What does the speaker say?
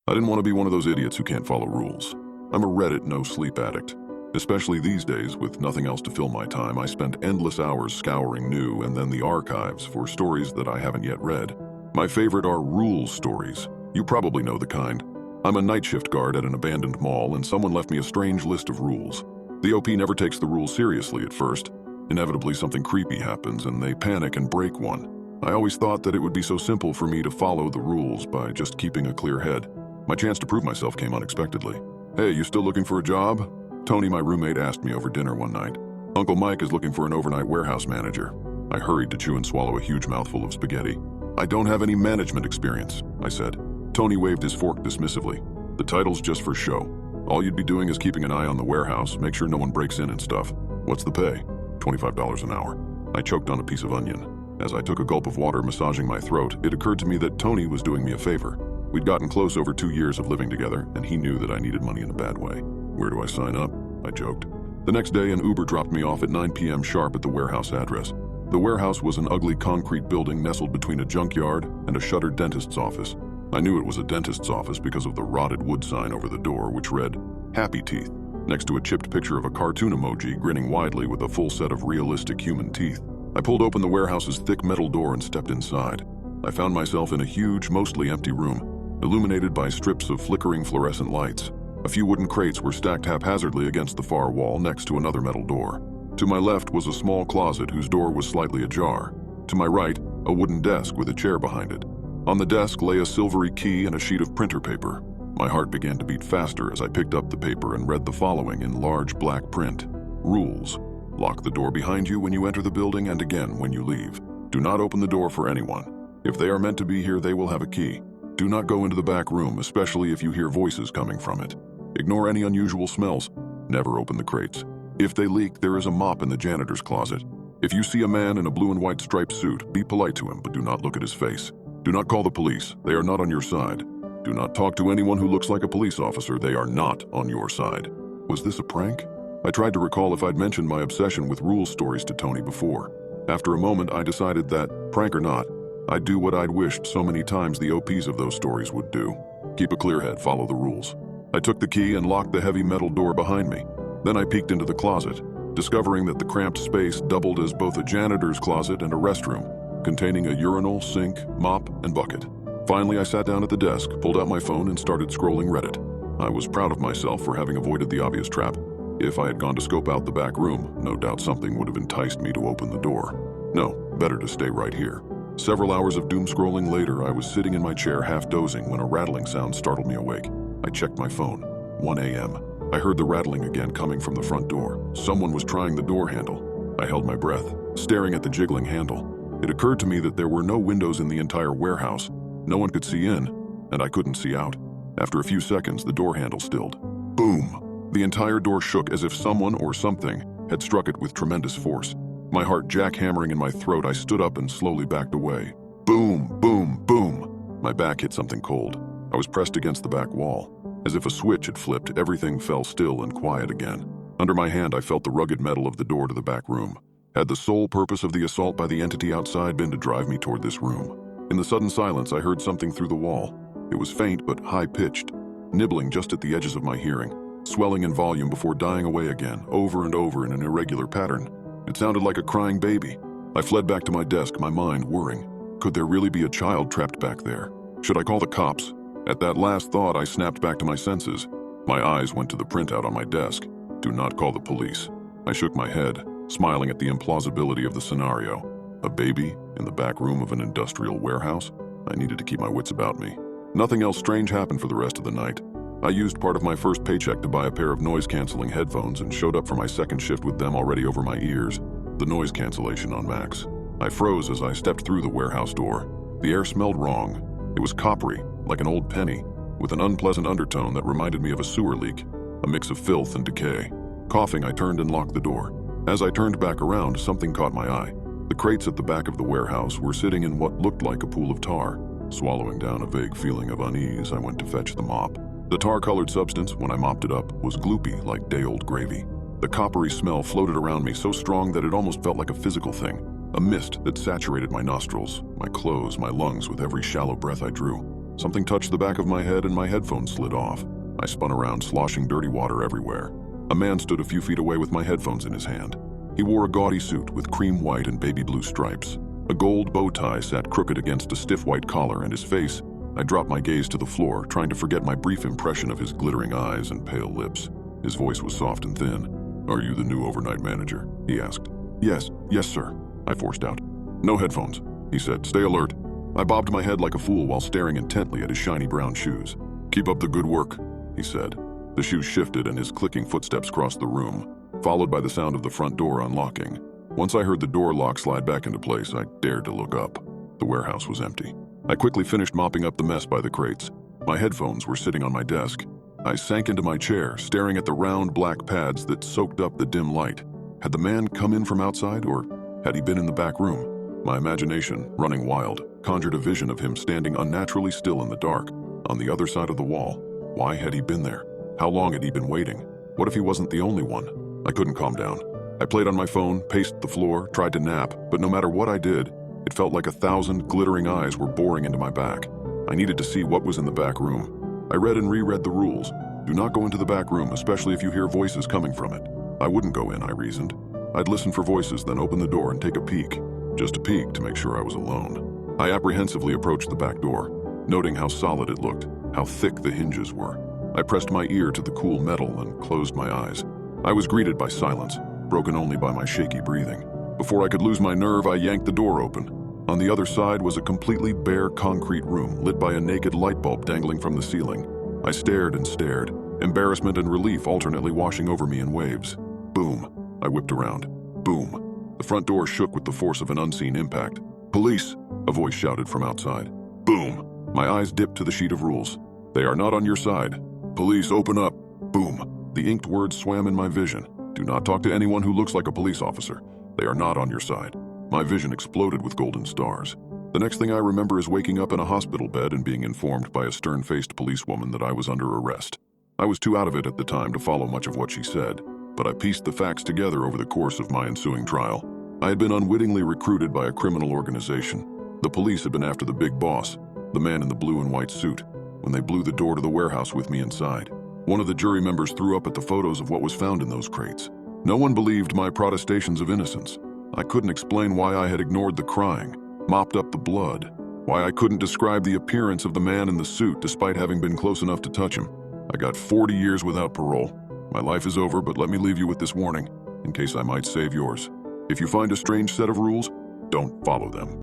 I didn't want to be one of those idiots who can't follow rules. I'm a Reddit no-sleep addict. Especially these days, with nothing else to fill my time, I spend endless hours scouring new and then the archives for stories that I haven't yet read. My favorite are rules stories. You probably know the kind. I'm a night shift guard at an abandoned mall, and someone left me a strange list of rules. The OP never takes the rules seriously at first. Inevitably, something creepy happens, and they panic and break one. I always thought that it would be so simple for me to follow the rules by just keeping a clear head. My chance to prove myself came unexpectedly. "Hey, you still looking for a job?" Tony, my roommate, asked me over dinner one night. "Uncle Mike is looking for an overnight warehouse manager." I hurried to chew and swallow a huge mouthful of spaghetti. "I don't have any management experience," I said. Tony waved his fork dismissively. "The title's just for show. All you'd be doing is keeping an eye on the warehouse, make sure no one breaks in and stuff. What's the pay?" $25 an hour. I choked on a piece of onion. As I took a gulp of water massaging my throat, it occurred to me that Tony was doing me a favor. We'd gotten close over 2 years of living together, and he knew that I needed money in a bad way. "Where do I sign up?" I joked. The next day, an Uber dropped me off at 9 p.m. sharp at the warehouse address. The warehouse was an ugly concrete building nestled between a junkyard and a shuttered dentist's office. I knew it was a dentist's office because of the rotted wood sign over the door, which read, "Happy Teeth," next to a chipped picture of a cartoon emoji grinning widely with a full set of realistic human teeth. I pulled open the warehouse's thick metal door and stepped inside. I found myself in a huge, mostly empty room, illuminated by strips of flickering fluorescent lights. A few wooden crates were stacked haphazardly against the far wall next to another metal door. To my left was a small closet whose door was slightly ajar. To my right, a wooden desk with a chair behind it. On the desk lay a silvery key and a sheet of printer paper. My heart began to beat faster as I picked up the paper and read the following in large black print. "Rules. Lock the door behind you when you enter the building and again when you leave. Do not open the door for anyone. If they are meant to be here, they will have a key. Do not go into the back room, especially if you hear voices coming from it. Ignore any unusual smells. Never open the crates. If they leak, there is a mop in the janitor's closet. If you see a man in a blue and white striped suit, be polite to him, but do not look at his face. Do not call the police. They are not on your side. Do not talk to anyone who looks like a police officer. They are not on your side." Was this a prank? I tried to recall if I'd mentioned my obsession with rules stories to Tony before. After a moment, I decided that, prank or not, I'd do what I'd wished so many times the OPs of those stories would do. Keep a clear head, follow the rules. I took the key and locked the heavy metal door behind me. Then I peeked into the closet, discovering that the cramped space doubled as both a janitor's closet and a restroom, containing a urinal, sink, mop, and bucket. Finally, I sat down at the desk, pulled out my phone, and started scrolling Reddit. I was proud of myself for having avoided the obvious trap. If I had gone to scope out the back room, no doubt something would have enticed me to open the door. No, better to stay right here. Several hours of doom scrolling later, I was sitting in my chair half dozing when a rattling sound startled me awake. I checked my phone. 1 a.m. I heard the rattling again coming from the front door. Someone was trying the door handle. I held my breath, staring at the jiggling handle. It occurred to me that there were no windows in the entire warehouse. No one could see in, and I couldn't see out. After a few seconds, the door handle stilled. Boom! The entire door shook as if someone or something had struck it with tremendous force. My heart jackhammering in my throat, I stood up and slowly backed away. Boom, boom, boom. My back hit something cold. I was pressed against the back wall. As if a switch had flipped, everything fell still and quiet again. Under my hand, I felt the rugged metal of the door to the back room. Had the sole purpose of the assault by the entity outside been to drive me toward this room? In the sudden silence, I heard something through the wall. It was faint but high-pitched, nibbling just at the edges of my hearing, swelling in volume before dying away again, over and over in an irregular pattern. It sounded like a crying baby. I fled back to my desk, my mind whirring. Could there really be a child trapped back there? Should I call the cops? At that last thought, I snapped back to my senses. My eyes went to the printout on my desk. Do not call the police. I shook my head, smiling at the implausibility of the scenario. A baby in the back room of an industrial warehouse? I needed to keep my wits about me. Nothing else strange happened for the rest of the night. I used part of my first paycheck to buy a pair of noise-canceling headphones and showed up for my second shift with them already over my ears, the noise cancellation on max. I froze as I stepped through the warehouse door. The air smelled wrong. It was coppery, like an old penny, with an unpleasant undertone that reminded me of a sewer leak, a mix of filth and decay. Coughing, I turned and locked the door. As I turned back around, something caught my eye. The crates at the back of the warehouse were sitting in what looked like a pool of tar. Swallowing down a vague feeling of unease, I went to fetch the mop. The tar-colored substance, when I mopped it up, was gloopy like day-old gravy. The coppery smell floated around me so strong that it almost felt like a physical thing, a mist that saturated my nostrils, my clothes, my lungs with every shallow breath I drew. Something touched the back of my head and my headphones slid off. I spun around, sloshing dirty water everywhere. A man stood a few feet away with my headphones in his hand. He wore a gaudy suit with cream white and baby blue stripes. A gold bow tie sat crooked against a stiff white collar, and his face, I dropped my gaze to the floor, trying to forget my brief impression of his glittering eyes and pale lips. His voice was soft and thin. "Are you the new overnight manager?" he asked. Yes, sir," I forced out. "No headphones," he said. "Stay alert." I bobbed my head like a fool while staring intently at his shiny brown shoes. "Keep up the good work," he said. The shoes shifted and his clicking footsteps crossed the room, followed by the sound of the front door unlocking. Once I heard the door lock slide back into place, I dared to look up. The warehouse was empty. I quickly finished mopping up the mess by the crates. My headphones were sitting on my desk. I sank into my chair, staring at the round black pads that soaked up the dim light. Had the man come in from outside, or had he been in the back room? My imagination, running wild, conjured a vision of him standing unnaturally still in the dark, on the other side of the wall. Why had he been there? How long had he been waiting? What if he wasn't the only one? I couldn't calm down. I played on my phone, paced the floor, tried to nap, but no matter what I did, it felt like 1,000 glittering eyes were boring into my back. I needed to see what was in the back room. I read and reread the rules. Do not go into the back room, especially if you hear voices coming from it. I wouldn't go in, I reasoned. I'd listen for voices, then open the door and take a peek. Just a peek to make sure I was alone. I apprehensively approached the back door, noting how solid it looked, how thick the hinges were. I pressed my ear to the cool metal and closed my eyes. I was greeted by silence, broken only by my shaky breathing. Before I could lose my nerve, I yanked the door open. On the other side was a completely bare concrete room lit by a naked light bulb dangling from the ceiling. I stared and stared, embarrassment and relief alternately washing over me in waves. Boom. I whipped around. Boom. The front door shook with the force of an unseen impact. "Police!" a voice shouted from outside. Boom. My eyes dipped to the sheet of rules. "They are not on your side. Police, open up." Boom. The inked words swam in my vision. "Do not talk to anyone who looks like a police officer. They are not on your side." My vision exploded with golden stars. The next thing I remember is waking up in a hospital bed and being informed by a stern-faced policewoman that I was under arrest. I was too out of it at the time to follow much of what she said, but I pieced the facts together over the course of my ensuing trial. I had been unwittingly recruited by a criminal organization. The police had been after the big boss, the man in the blue and white suit, when they blew the door to the warehouse with me inside. One of the jury members threw up at the photos of what was found in those crates. No one believed my protestations of innocence. I couldn't explain why I had ignored the crying, mopped up the blood, why I couldn't describe the appearance of the man in the suit despite having been close enough to touch him. I got 40 years without parole. My life is over, but let me leave you with this warning, in case I might save yours. If you find a strange set of rules, don't follow them.